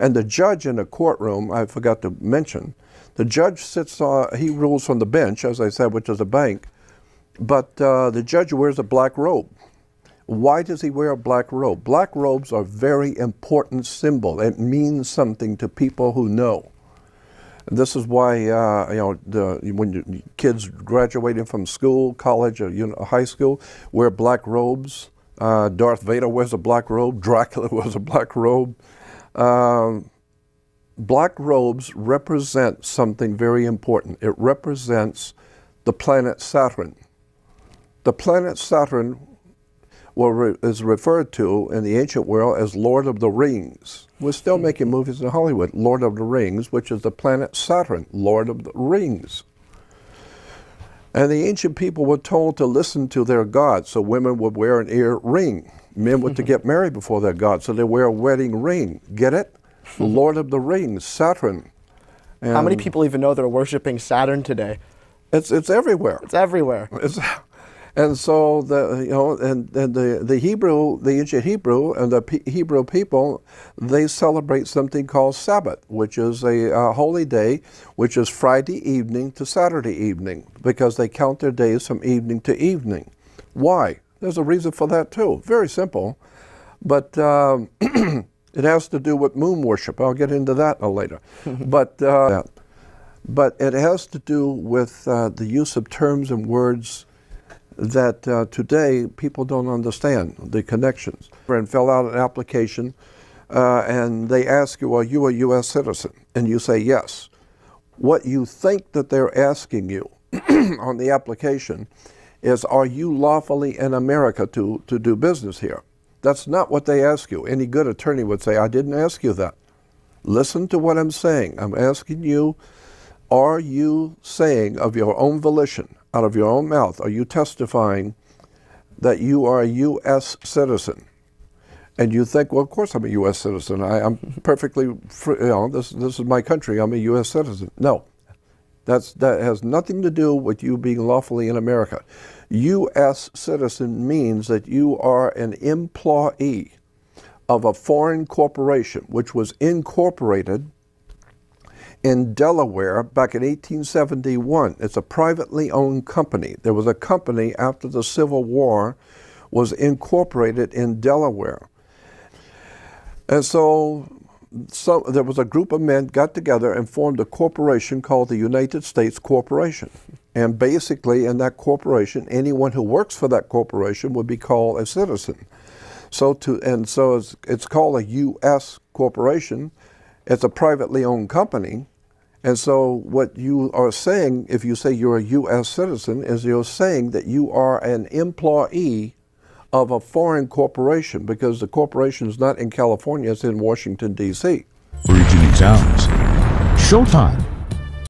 And the judge in the courtroom, I forgot to mention, the judge sits on, he rules from the bench, as I said, which is a bank, but the judge wears a black robe. Why does he wear a black robe? Black robes are a very important symbol. It means something to people who know. And this is why, when kids graduating from school, college, or high school, wear black robes. Darth Vader wears a black robe. Dracula wears a black robe. Black robes represent something very important. It represents the planet Saturn. The planet Saturn is referred to in the ancient world as Lord of the Rings. We're still making movies in Hollywood, Lord of the Rings, which is the planet Saturn, Lord of the Rings. And the ancient people were told to listen to their gods, so women would wear an ear ring. Men were to get married before their god, so they wear a wedding ring. Get it? Lord of the Rings, Saturn. And how many people even know they're worshiping Saturn today? It's everywhere. It's everywhere. And so the Hebrew, the ancient Hebrew, and the Hebrew people, they celebrate something called Sabbath, which is a holy day, which is Friday evening to Saturday evening, because they count their days from evening to evening. Why? There's a reason for that too. Very simple, but it has to do with moon worship. I'll get into that later. But it has to do with the use of terms and words that today people don't understand, the connections. And fill out an application and they ask you, are you a U.S. citizen? And you say yes. What you think that they're asking you on the application is, are you lawfully in America to do business here? That's not what they ask you. Any good attorney would say, I didn't ask you that. Listen to what I'm saying. I'm asking you, are you saying of your own volition, out of your own mouth, are you testifying that you are a U.S. citizen? And you think, well, of course I'm a U.S. citizen. I'm perfectly free, this is my country, I'm a U.S. citizen. No, that has nothing to do with you being lawfully in America. U.S. citizen means that you are an employee of a foreign corporation, which was incorporated in Delaware back in 1871. It's a privately owned company. There was a company after the Civil War was incorporated in Delaware. And so there was a group of men got together and formed a corporation called the United States Corporation. And basically in that corporation, anyone who works for that corporation would be called a citizen. So it's called a U.S. corporation. It's a privately owned company. And so what you are saying, if you say you're a U.S. citizen, is you're saying that you are an employee of a foreign corporation, because the corporation is not in California, it's in Washington, D.C. Originie Sounds. Showtime.